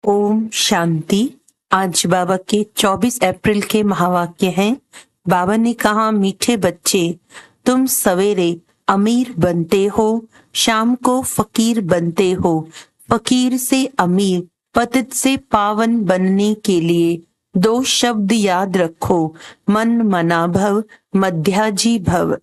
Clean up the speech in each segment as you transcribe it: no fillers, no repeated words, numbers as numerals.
ओम शांति। आज बाबा के 24 अप्रैल के महावाक्य हैं। बाबा ने कहा, मीठे बच्चे, तुम सवेरे अमीर बनते हो, शाम को फकीर बनते हो। फकीर से अमीर, पतित से पावन बनने के लिए 2 शब्द याद रखो, मन मना भव, मध्याजी भव।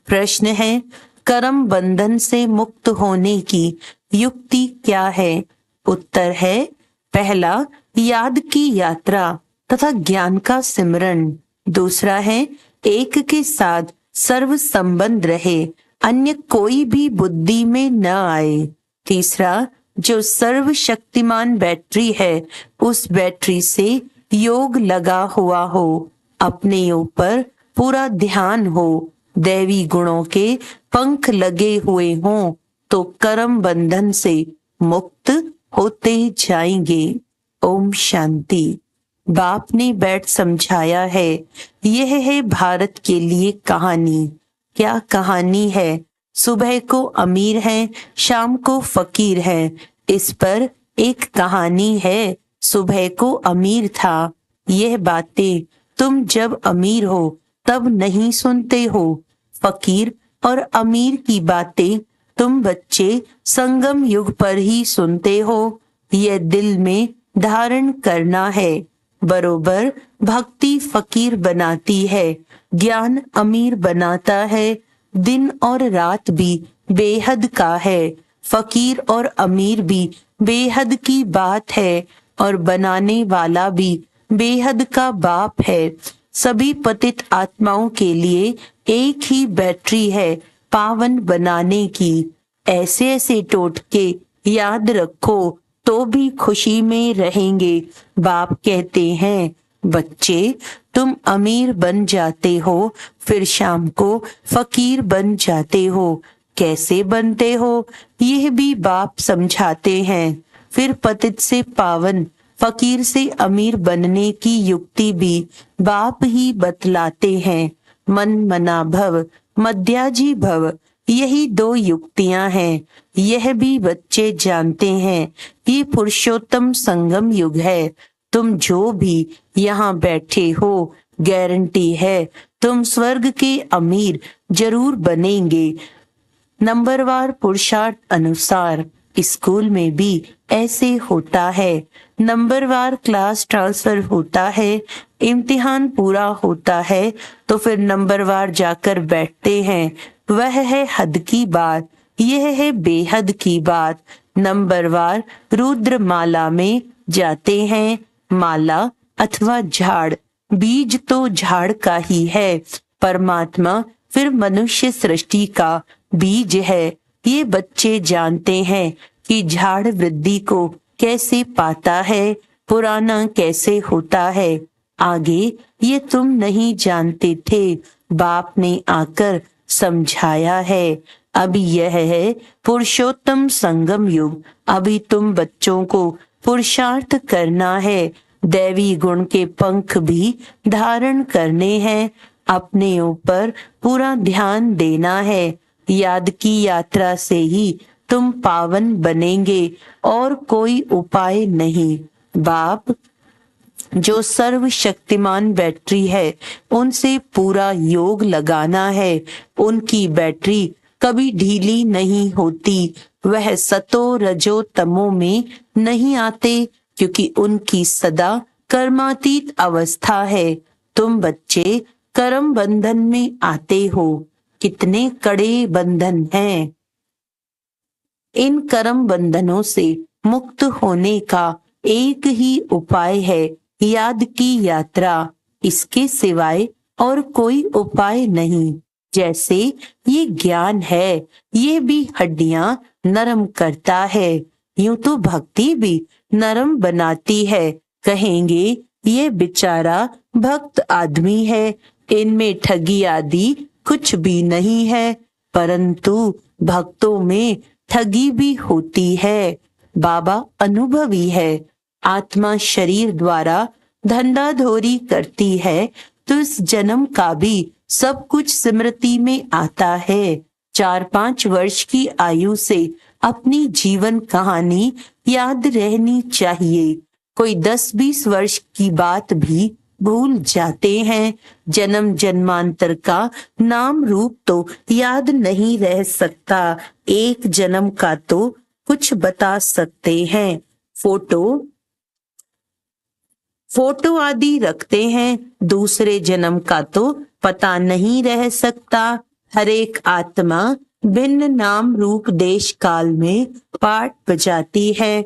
प्रश्न है, कर्म बंधन से मुक्त होने की युक्ति क्या है? उत्तर है, पहला, याद की यात्रा तथा ज्ञान का सिमरण। दूसरा है, एक के साथ सर्व संबंध रहे, अन्य कोई भी बुद्धि में न आए। तीसरा, जो सर्वशक्तिमान बैटरी है, उस बैटरी से योग लगा हुआ हो, अपने ऊपर पूरा ध्यान हो, दैवी गुणों के पंख लगे हुए हों, तो कर्म बंधन से मुक्त होते जाएंगे। ओम शांति। बाप ने बैठ समझाया है। यह है भारत के लिए कहानी। क्या कहानी है? सुबह को अमीर है, शाम को फकीर है। इस पर एक कहानी है। सुबह को अमीर था। यह बातें तुम जब अमीर हो तब नहीं सुनते हो। फकीर और अमीर की बातें तुम बच्चे संगम युग पर ही सुनते हो। यह दिल में धारण करना है। बरोबर भक्ति फकीर बनाती है, ज्ञान अमीर बनाता है। दिन और रात भी बेहद का है। फकीर और अमीर भी बेहद की बात है, और बनाने वाला भी बेहद का बाप है। सभी पतित आत्माओं के लिए एक ही बैटरी है, पावन बनाने की। ऐसे ऐसे टोटके याद रखो तो भी खुशी में रहेंगे। बाप कहते हैं, बच्चे, तुम अमीर बन जाते हो, फिर शाम को फकीर बन जाते हो। कैसे बनते हो, यह भी बाप समझाते हैं। फिर पतित से पावन, फकीर से अमीर बनने की युक्ति भी बाप ही बतलाते हैं। मन मना भव, मध्याजी भव, यही 2 युक्तियां हैं। यह भी बच्चे जानते हैं। ये पुरुषोत्तम संगम युग है। तुम जो भी यहाँ बैठे हो, गारंटी है तुम स्वर्ग के अमीर जरूर बनेंगे। नंबरवार पुरुषार्थ अनुसार स्कूल में भी ऐसे होता है। नंबरवार क्लास ट्रांसफर होता है, इम्तिहान पूरा होता है तो फिर नंबरवार जाकर बैठते हैं। वह है हद की बात, यह है बेहद की बात। नंबरवार रुद्र माला में जाते हैं। माला अथवा झाड़, बीज तो झाड़ का ही है। परमात्मा फिर मनुष्य सृष्टि का बीज है। ये बच्चे जानते हैं कि झाड़ वृद्धि को कैसे पाता है, पुराना कैसे होता है। आगे ये तुम नहीं जानते थे, बाप ने आकर समझाया है। अभी यह है पुरुषोत्तम संगम युग। अभी तुम बच्चों को पुरुषार्थ करना है, दैवी गुण के पंख भी धारण करने हैं, अपने ऊपर पूरा ध्यान देना है। याद की यात्रा से ही तुम पावन बनेंगे, और कोई उपाय नहीं। बाप जो सर्वशक्तिमान बैटरी है, उनसे पूरा योग लगाना है। उनकी बैटरी कभी ढीली नहीं होती। वह सतो रजो तमो में नहीं आते, क्योंकि उनकी सदा कर्मातीत अवस्था है। तुम बच्चे कर्म बंधन में आते हो। कितने कड़े बंधन हैं। इन कर्म बंधनों से मुक्त होने का एक ही उपाय है, याद की यात्रा। इसके सिवाय और कोई उपाय नहीं। जैसे ये ज्ञान है, ये भी हड्डियां नरम करता है, यूं तो भक्ति भी नरम बनाती है। कहेंगे ये बेचारा भक्त आदमी है, इनमें ठगी आदि कुछ भी नहीं है। परंतु भक्तों में ठगी भी होती है। बाबा अनुभवी है। आत्मा शरीर द्वारा धंधाधोरी करती है, तो इस जन्म का भी सब कुछ स्मृति में आता है। 4-5 वर्ष की आयु से अपनी जीवन कहानी याद रहनी चाहिए। कोई 10-20 वर्ष की बात भी भूल जाते हैं। जन्म जन्मांतर का नाम रूप तो याद नहीं रह सकता, एक जन्म का तो कुछ बता सकते हैं। फोटो आदि रखते हैं, दूसरे जन्म का तो पता नहीं रह सकता। हर एक आत्मा भिन्न नाम रूप देश काल में पाठ बजाती है।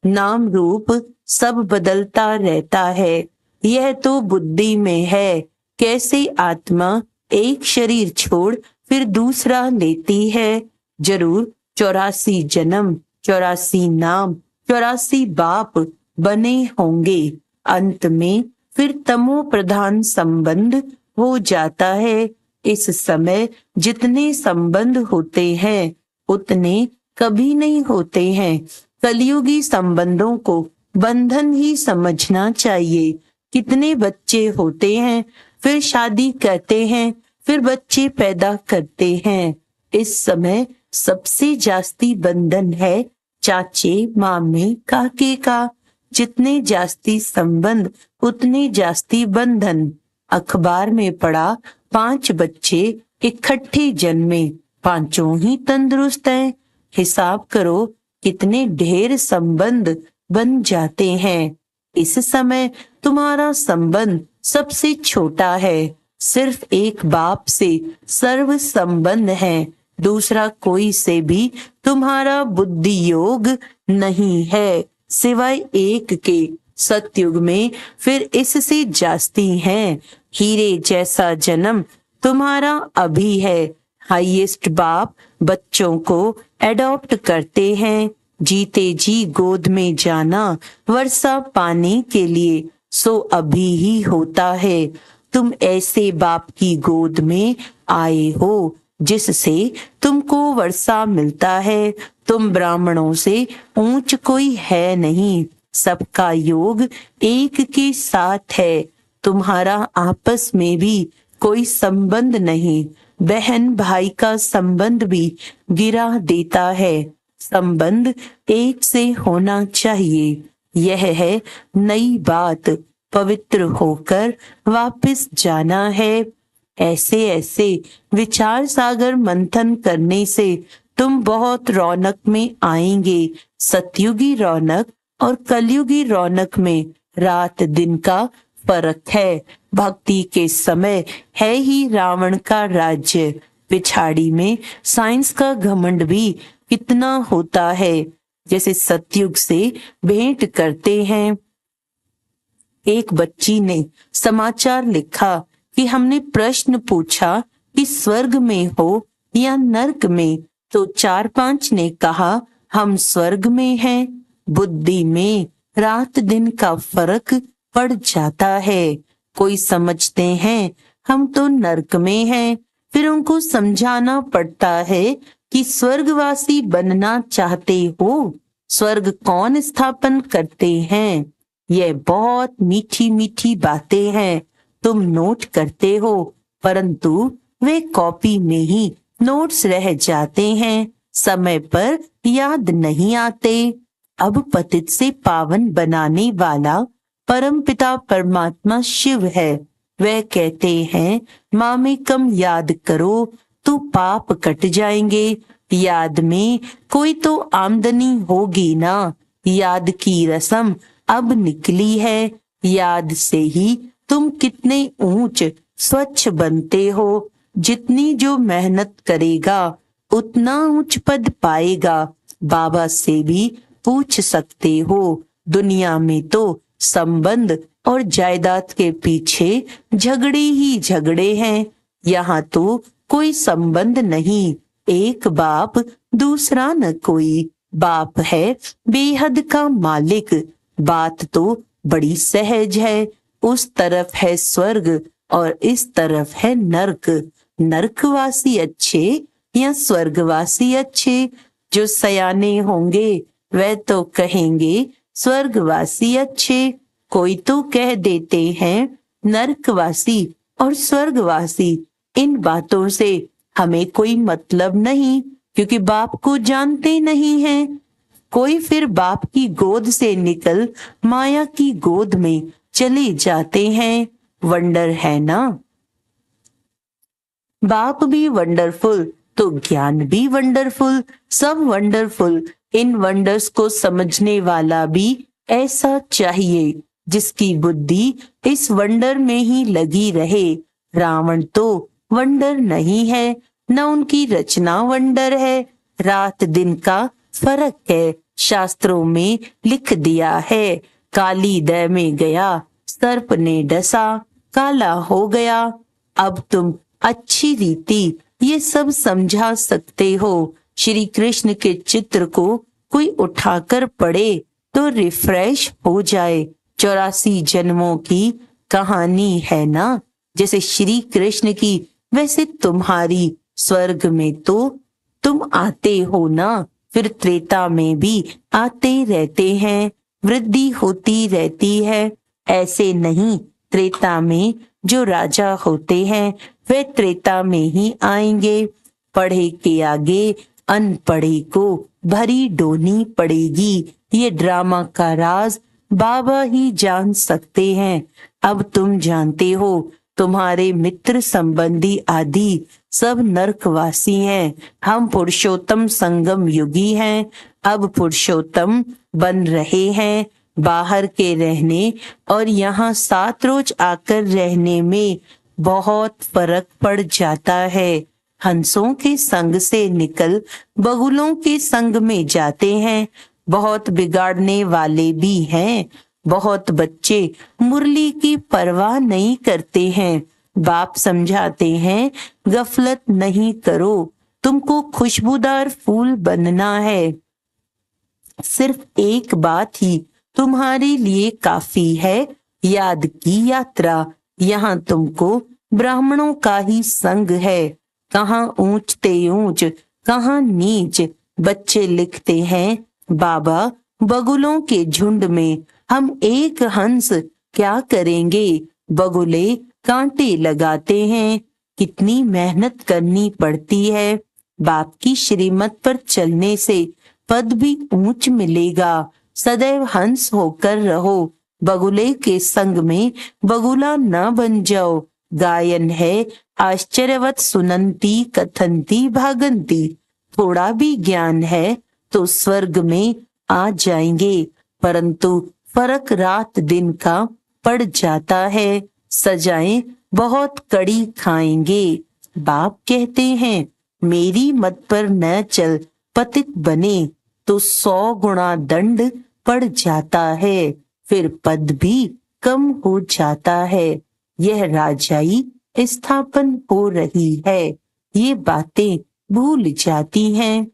नाम रूप सब बदलता रहता है, यह तो बुद्धि में है। कैसे आत्मा एक शरीर छोड़ फिर दूसरा लेती है। जरूर 84 जन्म, 84 नाम, 84 बाप बने होंगे। अंत में फिर तमो प्रधान संबंध हो जाता है। इस समय जितने संबंध होते हैं उतने कभी नहीं होते हैं। कलयुगी संबंधों को बंधन ही समझना चाहिए। कितने बच्चे होते हैं, फिर शादी करते हैं, फिर बच्चे पैदा करते हैं। इस समय सबसे जास्ती बंधन है चाचे मामे काके का। जितने जास्ती संबंध उतने जास्ती बंधन। अखबार में पढ़ा 5 बच्चे इकट्ठे जन्मे, पांचों ही तंदुरुस्त हैं। हिसाब करो कितने ढेर संबंध बन जाते हैं। इस समय तुम्हारा संबंध सबसे छोटा है। सिर्फ एक बाप से सर्व संबंध है, दूसरा कोई से भी तुम्हारा बुद्धि योग नहीं है, सिवाय एक के। सतयुग में फिर इससे जास्ती हैं। हीरे जैसा जन्म तुम्हारा अभी है। हाईएस्ट बाप बच्चों को एडॉप्ट करते हैं। जीते जी गोद में जाना वर्षा पाने के लिए, सो अभी ही होता है। तुम ऐसे बाप की गोद में आए हो जिससे तुमको वर्षा मिलता है। तुम ब्राह्मणों से ऊंच कोई है नहीं, सबका योग एक के साथ है। तुम्हारा आपस में भी कोई संबंध नहीं, बहन भाई का संबंध भी गिरा देता है। संबंध एक से होना चाहिए, यह है नई बात। पवित्र होकर वापस जाना है। ऐसे ऐसे विचार सागर मंथन करने से तुम बहुत रौनक में आएंगे। सतयुगी रौनक और कलयुगी रौनक में रात दिन का फर्क है। भक्ति के समय है ही रावण का राज्य। पिछाड़ी में साइंस का घमंड भी कितना होता है। जैसे सतयुग से भेंट करते हैं। एक बच्ची ने समाचार लिखा कि हमने प्रश्न पूछा कि स्वर्ग में हो या नर्क में, तो 4-5 ने कहा हम स्वर्ग में हैं। बुद्धि में रात दिन का फर्क पड़ जाता है। कोई समझते हैं हम तो नर्क में हैं, फिर उनको समझाना पड़ता है कि स्वर्गवासी बनना चाहते हो, स्वर्ग कौन स्थापन करते हैं। यह बहुत मीठी मीठी बातें हैं, तुम नोट करते हो, परंतु वे कॉपी में ही नोट्स रह जाते हैं, समय पर याद नहीं आते। अब पतित से पावन बनाने वाला परमपिता परमात्मा शिव है। वह कहते हैं माँ में कम याद करो तो पाप कट जाएंगे। याद में कोई तो आमदनी होगी ना। याद की रस्म अब निकली है। याद से ही तुम कितने ऊंच स्वच्छ बनते हो। जितनी जो मेहनत करेगा उतना उच्च पद पाएगा। बाबा से भी पूछ सकते हो। दुनिया में तो संबंध और जायदाद के पीछे झगड़े ही झगड़े हैं। यहाँ तो कोई संबंध नहीं, एक बाप दूसरा न कोई। बाप है बेहद का मालिक। बात तो बड़ी सहज है। उस तरफ है स्वर्ग और इस तरफ है नर्क। नर्कवासी अच्छे या स्वर्गवासी अच्छे? जो सयाने होंगे वह तो कहेंगे स्वर्गवासी अच्छे। कोई तो कह देते हैं नर्कवासी और स्वर्गवासी। इन बातों से हमें कोई मतलब नहीं, क्योंकि बाप को जानते नहीं हैं। कोई फिर बाप की गोद से निकल माया की गोद में चले जाते हैं। वंडर है ना। बाप भी वंडरफुल तो ज्ञान भी वंडरफुल, सब वंडरफुल। इन वंडर्स को समझने वाला भी ऐसा चाहिए जिसकी बुद्धि इस वंडर में ही लगी रहे। रावण तो वंडर नहीं है, न उनकी रचना वंडर है। रात दिन का फर्क है, शास्त्रों में लिख दिया है। काली दह में गया, सर्प ने डसा, काला हो गया। अब तुम अच्छी रीति ये सब समझा सकते हो। श्री कृष्ण के चित्र को कोई उठाकर पढ़े तो रिफ्रेश हो जाए। 84 जन्मों की कहानी है ना, जैसे श्री कृष्ण की वैसे तुम्हारी। स्वर्ग में तो तुम आते हो ना, फिर त्रेता में भी आते रहते हैं, वृद्धि होती रहती है। ऐसे नहीं, त्रेता में जो राजा होते हैं वे त्रेता में ही आएंगे। पढ़े के आगे अनपढ़े को भरी डोनी पड़ेगी। ये ड्रामा का राज बाबा ही जान सकते हैं। अब तुम जानते हो, तुम्हारे मित्र संबंधी आदि सब नरकवासी हैं। हम पुरुषोत्तम संगम युगी हैं। अब पुरुषोत्तम बन रहे हैं। बाहर के रहने और यहाँ 7 रोज आकर रहने में बहुत फर्क पड़ जाता है। हंसों के संग से निकल बगुलों के संग में जाते हैं। बहुत बिगाड़ने वाले भी हैं। बहुत बच्चे मुरली की परवाह नहीं करते हैं। बाप समझाते हैं, गफलत नहीं करो, तुमको खुशबूदार फूल बनना है। सिर्फ एक बात ही तुम्हारे लिए काफी है, याद की यात्रा। यहाँ तुमको ब्राह्मणों का ही संग है। कहाँ ऊंच ते ऊंच, कहाँ नीच। बच्चे लिखते हैं, बाबा बगुलों के झुंड में हम एक हंस क्या करेंगे। बगुले कांटे लगाते हैं, कितनी मेहनत करनी पड़ती है। बाप की श्रीमत पर चलने से पद भी ऊंच मिलेगा। सदैव हंस होकर रहो, बगुले के संग में बगुला न बन जाओ। गायन है, आश्चर्यवत सुनंती कथंती भागंती। थोड़ा भी ज्ञान है तो स्वर्ग में आ जाएंगे, परंतु फर्क रात दिन का पड़ जाता है। सजाएं बहुत कड़ी खाएंगे। बाप कहते हैं, मेरी मत पर न चल, पतित बने तो 100 गुना दंड पड़ जाता है, फिर पद भी कम हो जाता है। यह राजाई स्थापन हो रही है, ये बातें भूल जाती हैं।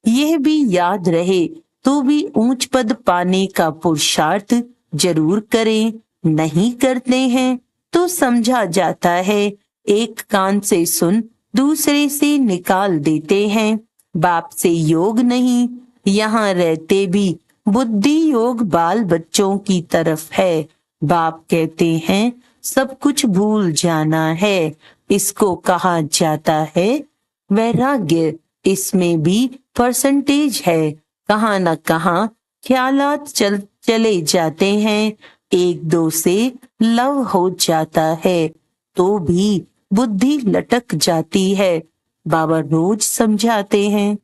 यह भी याद रहे तो भी ऊंच पद पाने का पुरुषार्थ जरूर करें। नहीं करते हैं तो समझा जाता है, एक कान से सुन दूसरे से निकाल देते हैं। बाप से योग नहीं, यहाँ रहते भी बुद्धि योग बाल बच्चों की तरफ है। बाप कहते हैं, सब कुछ भूल जाना है। इसको कहा जाता है वैराग्य। इसमें भी परसेंटेज है, कहाँ न कहाँ ख्यालात चले जाते हैं। 1-2 से लव हो जाता है तो भी बुद्धि लटक जाती है। बाबा रोज समझाते हैं,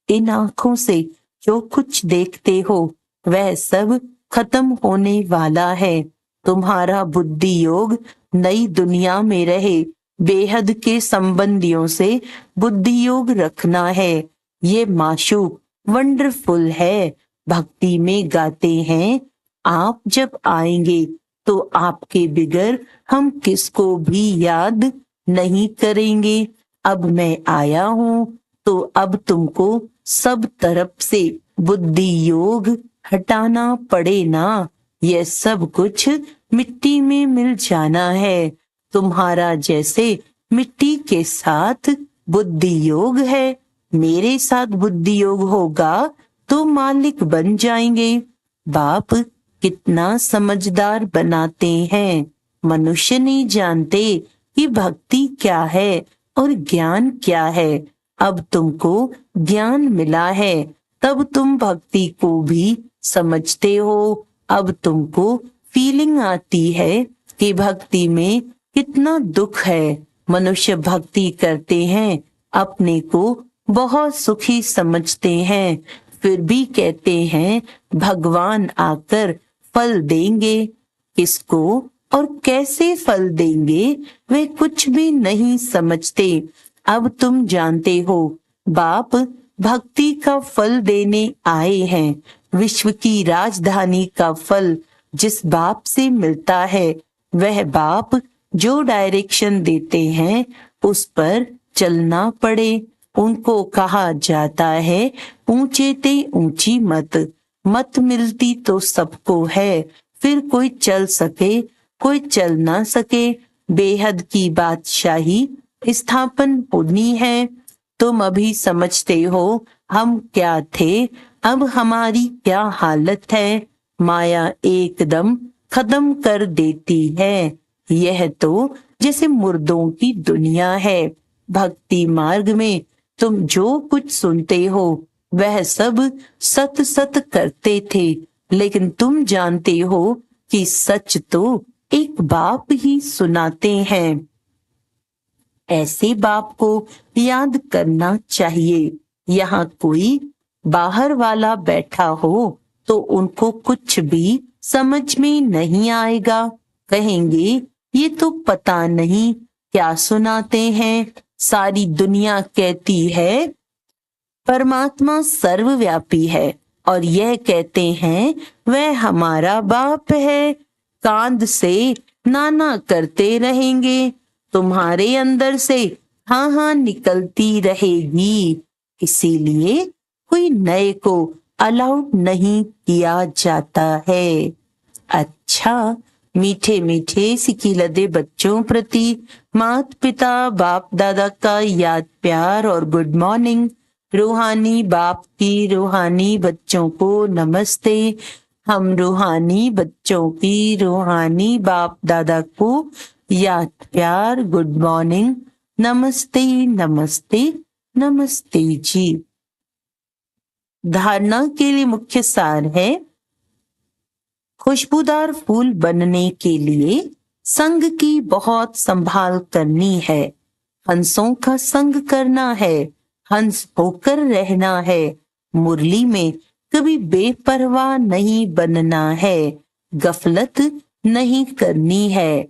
इन आंखों से जो कुछ देखते हो वह सब खत्म होने वाला है। तुम्हारा बुद्धि योग नई दुनिया में रहे, बेहद के संबंधियों से बुद्धि योग रखना है। ये माशूक वंडरफुल है। भक्ति में गाते हैं, आप जब आएंगे तो आपके बिगर हम किसको भी याद नहीं करेंगे। अब मैं आया हूँ तो अब तुमको सब तरफ से बुद्धि योग हटाना पड़े ना। यह सब कुछ मिट्टी में मिल जाना है। तुम्हारा जैसे मिट्टी के साथ बुद्धि योग है, मेरे साथ बुद्धि योग होगा तो मालिक बन जाएंगे। बाप कितना समझदार बनाते हैं। मनुष्य नहीं जानते कि भक्ति क्या है और ज्ञान क्या है। अब तुमको ज्ञान मिला है, तब तुम भक्ति को भी समझते हो। अब तुमको फीलिंग आती है कि भक्ति में कितना दुख है। मनुष्य भक्ति करते हैं, अपने को बहुत सुखी समझते हैं, फिर भी कहते हैं भगवान आकर फल देंगे। किसको और कैसे फल देंगे वे कुछ भी नहीं समझते। अब तुम जानते हो, बाप भक्ति का फल देने आए हैं। विश्व की राजधानी का फल जिस बाप से मिलता है, वह बाप जो डायरेक्शन देते हैं उस पर चलना पड़े। उनको कहा जाता है ऊंचे ते ऊंची मत। मत मिलती तो सबको है, फिर कोई चल सके कोई चल ना सके। बेहद की बादशाही स्थापन होनी है। तुम अभी समझते हो हम क्या थे, अब हमारी क्या हालत है। माया एकदम खत्म कर देती है। यह तो जैसे मुर्दों की दुनिया है। भक्ति मार्ग में तुम जो कुछ सुनते हो वह सब सत सत करते थे, लेकिन तुम जानते हो कि सच तो एक बाप ही सुनाते हैं। ऐसे बाप को याद करना चाहिए। यहाँ कोई बाहर वाला बैठा हो तो उनको कुछ भी समझ में नहीं आएगा। कहेंगे ये तो पता नहीं क्या सुनाते हैं। सारी दुनिया कहती है परमात्मा सर्वव्यापी है, और यह कहते हैं वह हमारा बाप है। कांध से नाना करते रहेंगे, तुम्हारे अंदर से हाँ हाँ निकलती रहेगी। इसीलिए कोई नए को अलाउड नहीं किया जाता है। अच्छा, मीठे मीठे सिकिलदे बच्चों प्रति माता पिता बाप दादा का याद प्यार और गुड मॉर्निंग। रूहानी बाप की रूहानी बच्चों को नमस्ते। हम रूहानी बच्चों की रूहानी बाप दादा को याद प्यार गुड मॉर्निंग। नमस्ते नमस्ते नमस्ते जी। धारणा के लिए मुख्य सार है, खुशबूदार फूल बनने के लिए संग की बहुत संभाल करनी है। हंसों का संग करना है, हंस होकर रहना है। मुरली में कभी बेपरवाह नहीं बनना है, गफलत नहीं करनी है।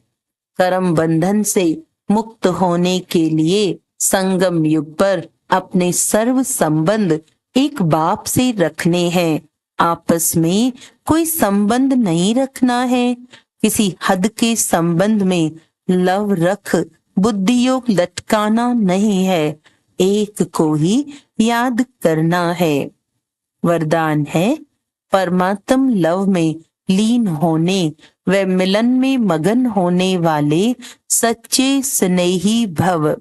कर्म बंधन से मुक्त होने के लिए संगम युग पर अपने सर्व संबंध एक बाप से रखने हैं। आपस में कोई संबंध नहीं रखना है। किसी हद के संबंध में लव रख बुद्धि योग लटकाना नहीं है, एक को ही याद करना है। वरदान है, परमात्म लव में लीन होने व मिलन में मगन होने वाले सच्चे स्नेही भव।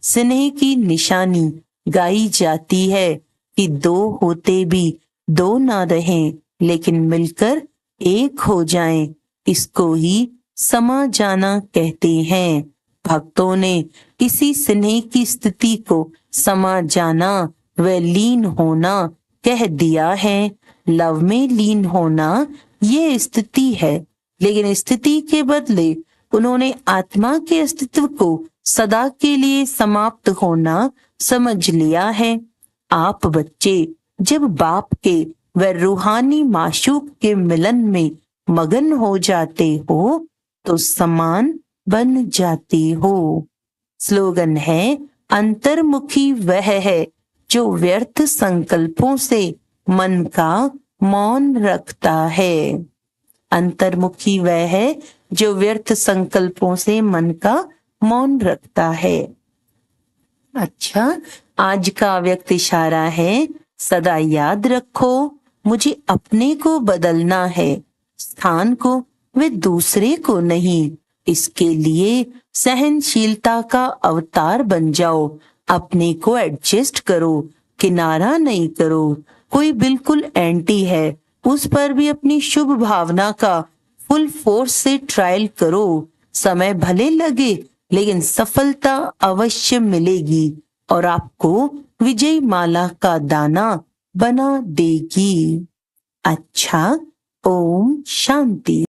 स्नेह की निशानी गाई जाती है कि दो होते भी दो ना रहें, लेकिन मिलकर एक हो जाएं। इसको ही समा जाना कहते हैं। भक्तों ने इसी स्नेह की स्थिति को समा जाना व लीन होना कह दिया है। लव में लीन होना ये स्थिति है, लेकिन स्थिति के बदले उन्होंने आत्मा के अस्तित्व को सदा के लिए समाप्त होना समझ लिया है। आप बच्चे जब बाप के व रूहानी माशूक के मिलन में मगन हो जाते हो तो समान बन जाते हो। स्लोगन है, अंतर्मुखी वह है जो व्यर्थ संकल्पों से मन का मौन रखता है। अंतर्मुखी वह है जो व्यर्थ संकल्पों से मन का मौन रखता है। अच्छा, आज का व्यक्त इशारा है, सदा याद रखो मुझे अपने को बदलना है, स्थान को वे दूसरे को नहीं। इसके लिए सहनशीलता का अवतार बन जाओ। अपने को एडजस्ट करो, किनारा नहीं करो। कोई बिल्कुल एंटी है, उस पर भी अपनी शुभ भावना का फुल फोर्स से ट्रायल करो। समय भले लगे लेकिन सफलता अवश्य मिलेगी। और आपको विजय माला का दाना बना देगी। अच्छा, ओम शांति।